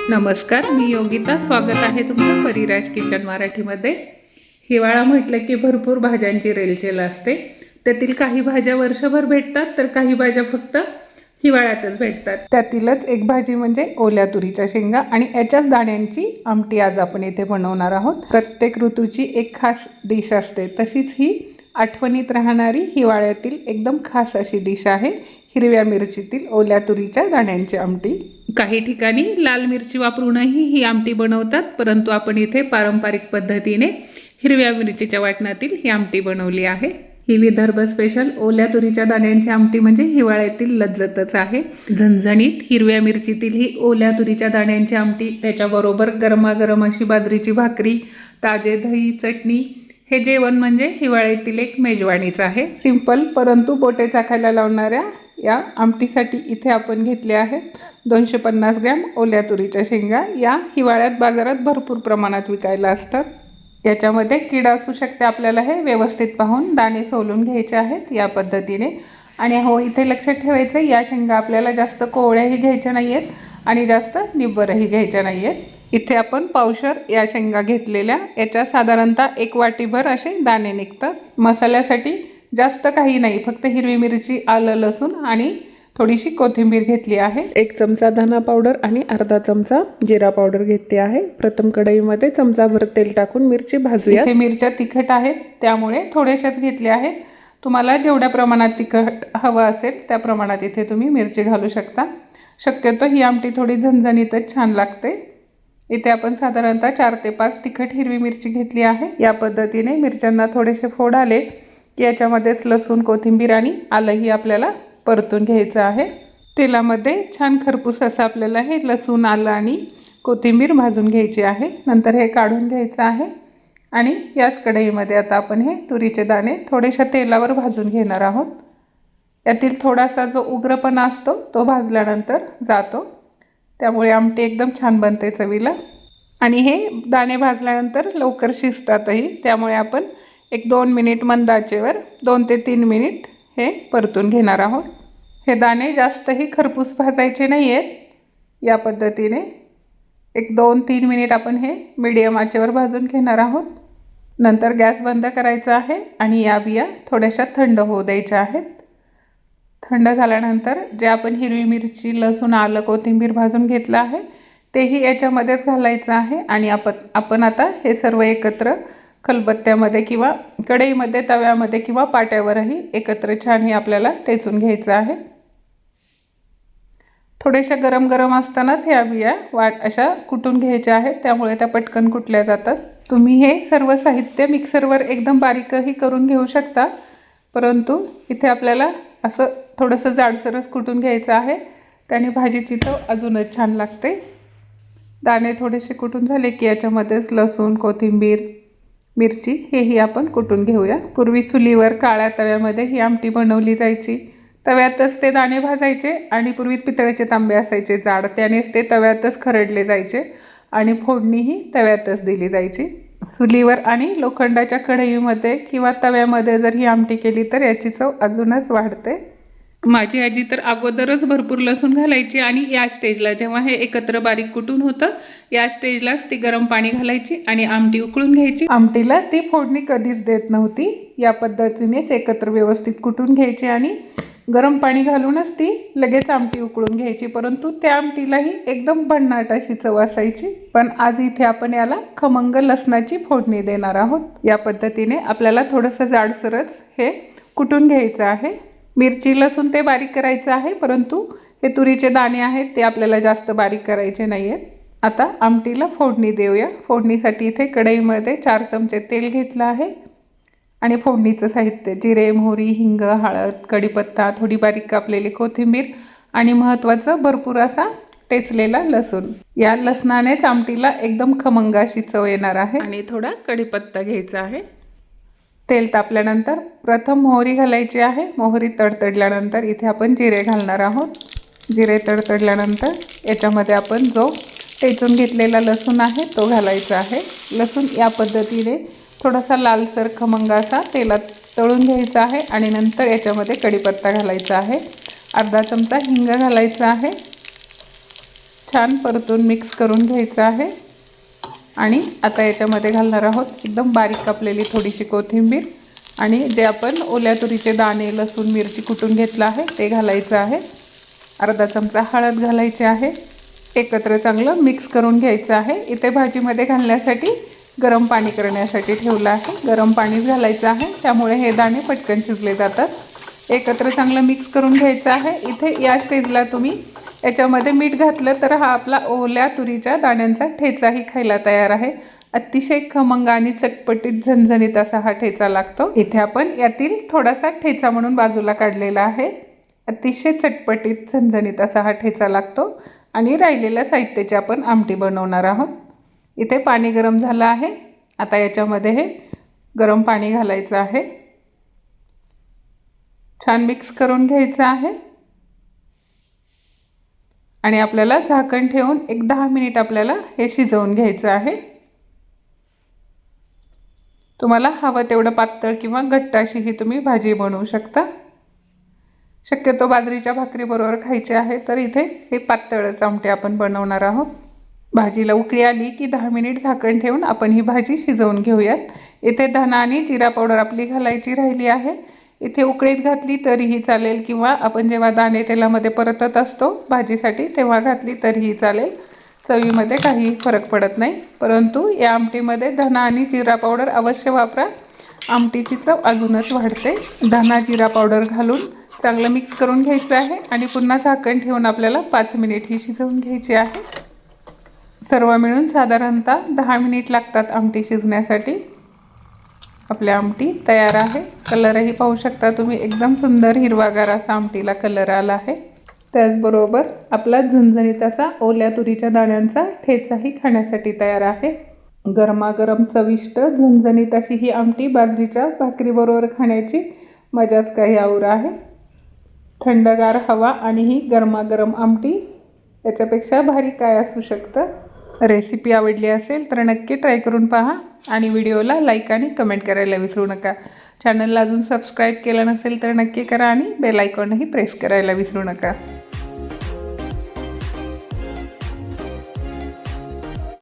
नमस्कार, मी योगिता. स्वागत आहे तुमचं परिराज किचन मराठीमध्ये. हिवाळा म्हटलं की भरपूर भाज्यांची रेलचेल असते. त्यातील काही भाज्या वर्षभर भेटतात तर काही भाज्या फक्त हिवाळ्यातच भेटतात. त्यातीलच एक भाजी म्हणजे ओल्या तुरीच्या शेंगा आणि याच्याच दाण्यांची आमटी आज आपण इथे बनवणार आहोत. प्रत्येक ऋतूची एक खास डिश असते, तशीच ही आठवणीत राहणारी हिवाळ्यातील एकदम खास अशी डिश आहे हिरव्या मिरचीतील ओल्या तुरीच्या दाण्यांची आमटी. काही ठिकाणी लाल मिरची वापरूनही ही आमटी बनवतात, परंतु आपण इथे पारंपरिक पद्धतीने हिरव्या मिरचीच्या वाटणातील ही आमटी बनवली आहे. ही विदर्भ स्पेशल ओल्या तुरीच्या दाण्यांची आमटी म्हणजे हिवाळ्यातील लज्जतच आहे. झणझणीत हिरव्या मिरचीतील ही ओल्या तुरीच्या दाण्यांची आमटी, त्याच्याबरोबर गरमागरम अशी बाजरीची भाकरी, ताजे दही, चटणी, हे जेवण म्हणजे हिवाळ्यातील एक मेजवानीच आहे. सिंपल परंतु बोटे चाखायला लावणाऱ्या या आमटीसाठी इथे आपण घेतले आहेत 250 ग्रॅम ओल्या तुरीच्या शेंगा. या हिवाळ्यात बाजारात भरपूर प्रमाणात विकायला असतात. याच्यामध्ये कीड असू शकते, आपल्याला हे व्यवस्थित पाहून दाणे सोलून घ्यायचे आहेत या पद्धतीने. आणि हो, इथे लक्षात ठेवायचं, या शेंगा आपल्याला जास्त कोवळ्याही घ्यायच्या नाही आहेत आणि जास्त निब्बरही घ्यायच्या नाही आहेत. इथे आपण पावशर या शेंगा घेतलेल्या, याच्या साधारणतः 1 वाटीभर असे दाणे निघतात. मसाल्यासाठी जास्त काही नाही, फक्त हिरवी मिरची, आलं, लसूण आणि थोडीशी कोथिंबीर घेतली आहे. 1 चमचा धना पावडर आणि अर्धा चमचा जिरा पावडर घेतली आहे. प्रथम कढईमध्ये चमचाभर तेल टाकून मिरची भाजूया. इथे मिरच्या तिखट आहेत त्यामुळे थोड्याशाच घेतल्या आहेत. तुम्हाला जेवढ्या प्रमाणात तिखट हवं असेल त्या प्रमाणात इथे तुम्ही मिरची घालू शकता. शक्यतो ही आमटी थोडी झणझणीतच छान लागते. इथे आपण साधारणतः 4 ते 5 तिखट हिरवी मिरची घेतली आहे. या पद्धतीने मिरच्यांना थोडेसे फोड आले की याच्यामध्येच लसूण, कोथिंबीर आणि आलंही आपल्याला परतून घ्यायचं आहे. तेलामध्ये छान खरपूस असं आपल्याला हे लसूण, आलं आणि कोथिंबीर भाजून घ्यायची आहे. नंतर हे काढून घ्यायचं आहे आणि याच कढईमध्ये आता आपण हे तुरीचे दाणे थोडेशा तेलावर भाजून घेणार आहोत. यातील थोडासा जो उग्रपणा असतो तो भाजल्यानंतर जातो, त्यामुळे आमटी एकदम छान बनते चवीला. आणि हे दाणे भाजल्यानंतर लवकर शिजतातही, त्यामुळे आपण 1-2 मिनिट मंद आचेवर 2 ते 3 मिनिट हे परतून घेणार आहोत. हे दाणे जास्तही खरपूस भाजायचे नाही आहेत. या पद्धतीने 1-2-3 मिनिट आपण हे मीडियम आचेवर भाजून घेणार आहोत. नंतर गॅस बंद करायचा आहे आणि या बिया थोड्याशा थंड होऊ द्यायच्या आहेत. थंड झाल्यानंतर जे आपण हिरवी मिरची, लसूण, आलं, कोथिंबीर भाजून घेतलं आहे तेही याच्यामध्येच घालायचं आहे. आणि आपण आता हे सर्व एकत्र खलबत्त्यामध्ये किंवा कढईमध्ये, तव्यामध्ये किंवा पाट्यावरही एकत्र छान हे आपल्याला टेचून घ्यायचं आहे. थोड्याशा गरम गरम असतानाच ह्या बिया अशा कुटून घ्यायच्या आहेत, त्यामुळे त्या पटकन कुटल्या जातात. तुम्ही हे सर्व साहित्य मिक्सरवर एकदम बारीकही करून घेऊ शकता, परंतु इथे आपल्याला असं थोडंसं जाडसरच कुटून घ्यायचं आहे. त्याने भाजीची चव अजूनच छान लागते. दाणे थोडेसे कुटून झाले की याच्यामध्येच लसूण, कोथिंबीर, मिरची हेही आपण कुटून घेऊया. पूर्वी चुलीवर काळ्या तव्यामध्ये ही आमटी बनवली जायची. तव्यातच ते दाणे भाजायचे आणि पूर्वी पितळेचे तांबे असायचे जाड, त्यानेच ते तव्यातच खरडले जायचे आणि फोडणीही तव्यातच दिली जायची. चुलीवर आणि लोखंडाच्या कढईमध्ये किंवा तव्यामध्ये जर ही आमटी केली तर याची चव अजूनच वाढते. माझी आजी तर अगोदरच भरपूर लसूण घालायची आणि या स्टेजला जेव्हा हे एकत्र बारीक कुटून होतं या स्टेजलाच ती गरम पाणी घालायची आणि आमटी उकळून घ्यायची. आमटीला ती फोडणी कधीच देत नव्हती. या पद्धतीनेच एकत्र व्यवस्थित कुटून घ्यायची आणि गरम पाणी घालूनच ती लगेच आमटी उकळून घ्यायची. परंतु त्या आमटीलाही एकदम भन्नाट अशी चव असायची. पण आज इथे आपण याला खमंग लसणाची फोडणी देणार आहोत. या पद्धतीने आपल्याला थोडंसं जाडसरच हे कुटून घ्यायचं आहे. मिरची, लसूण ते बारीक करायचं आहे, परंतु हे तुरीचे दाणे आहेत ते आपल्याला जास्त बारीक करायचे नाही आहेत. आता आमटीला फोडणी देऊया. फोडणीसाठी इथे कढईमध्ये 4 चमचे तेल घेतलं आहे आणि फोडणीचं साहित्य जिरे, मोहरी, हिंग, हळद, कढीपत्ता, थोडी बारीक कापलेली कोथिंबीर आणि महत्त्वाचं भरपूर असा टेचलेला लसूण. या लसणानेच आमटीला एकदम खमंग अशी चव येणार आहे. आणि थोडा कढीपत्ता घ्यायचा आहे. तेल तापल्यानंतर प्रथम मोहरी घालायची आहे. मोहरी तडतडल्यानंतर इथे आपण जिरे घालणार आहोत. जिरे तडतडल्यानंतर याच्यामध्ये आपण जो टेचून घेतलेला लसूण आहे तो घालायचा आहे. लसूण या पद्धतीने थोडासा लालसर खमंग असा तेलात तळून घ्यायचा आहे आणि नंतर याच्यामध्ये कढीपत्ता घालायचा आहे. अर्धा चमचा हिंग घालायचा आहे. छान परतून मिक्स करून घ्यायचं आहे। आणि आता याच्यामध्ये घालणार आहोत एकदम बारीक कापलेली थोडीशी कोथिंबीर आणि जे आपण ओल्या तुरीचे दाणे, लसूण, मिरची कुटून घेतलं आहे ते घालायचं आहे। अर्धा चमचा हळद घालायची आहे। एकत्र चांगलं मिक्स करून घ्यायचं आहे। इथे भाजीमध्ये घालण्यासाठी गरम पाणी करण्यासाठी ठेवलं आहे। गरम पाणी घालायचं आहे, त्यामुळे हे दाणे पटकन शिजले जातात। एकत्र चांगलं मिक्स करून घ्यायचं आहे। इथे या स्टेजला तुम्ही याच्यामध्ये मीठ घातलं तर हा आपला ओल्या तुरीच्या दाण्यांचा ठेचाही खायला तयार आहे। अतिशय खमंग आणि चटपटीत झणझणीत असा हा ठेचा लागतो। इथे आपण यातील थोडासा ठेचा म्हणून बाजूला काढलेला आहे। अतिशय चटपटीत झणझणीत असा हा ठेचा लागतो आणि राहिलेल्या साहित्याची आपण आमटी बनवणार आहोत। इथे पाणी गरम झालं आहे। आता याच्यामध्ये हे गरम पाणी घालायचं आहे। छान मिक्स करून घ्यायचं आहे आणि आपल्याला झाकण ठेवून एक 10 मिनिट आपल्याला हे शिजवून घ्यायचं आहे। तुम्हाला हवं तेवढं पातळ किंवा घट्ट अशी ही तुम्ही भाजी बनवू शकता। शक्यतो बाजरीच्या भाकरीबरोबर खायची आहे, तर इथे हे पातळच आमटी आपण बनवणार आहोत। भाजीला उकळी आली की 10 मिनिट झाकण ठेवून आपण ही भाजी शिजवून घेऊयात। इथे धना आणि जिरा पावडर आपली घालायची राहिली आहे। इथे उकळीत घातली तरीही चालेल किंवा आपण जेव्हा दाणे तेलामध्ये परतत असतो भाजीसाठी तेव्हा घातली तरीही चालेल। चवीमध्ये काही फरक पडत नाही, परंतु या आमटीमध्ये धना आणि जिरा पावडर अवश्य वापरा। आमटीची चव अजूनच वाढते। धना जिरा पावडर घालून चांगलं मिक्स करून घ्यायचं आहे आणि पुन्हा झाकण ठेवून आपल्याला 5 मिनिट ही शिजवून घ्यायची आहे। सर्व मिळून साधारणतः 10 मिनिट लागतात आमटी शिजण्यासाठी। आपली आमटी तयार आहे। कलरही पाहू शकता तुम्ही, एकदम सुंदर हिरवागार असा आमटीला कलर आला आहे। त्याचबरोबर आपला झणझणीत असा ओल्या तुरीच्या दाण्यांचा ठेचाही खाण्यासाठी तयार आहे। गरमागरम चविष्ट झणझणीत अशी ही आमटी बाजरीच्या भाकरीबरोबर खाण्याची मजाच काही और आहे। थंडगार हवा आणि ही गरमागरम आमटी याच्यापेक्षा भारी काय असू शकतं। रेसिपी आवडली असेल तर नक्की ट्राय करून पहा आणि व्हिडिओला लाईक आणि कमेंट करायला विसरू नका। चॅनलला अजून सबस्क्राईब केलं नसेल तर नक्की करा आणि बेल आयकॉनही प्रेस करायला विसरू नका।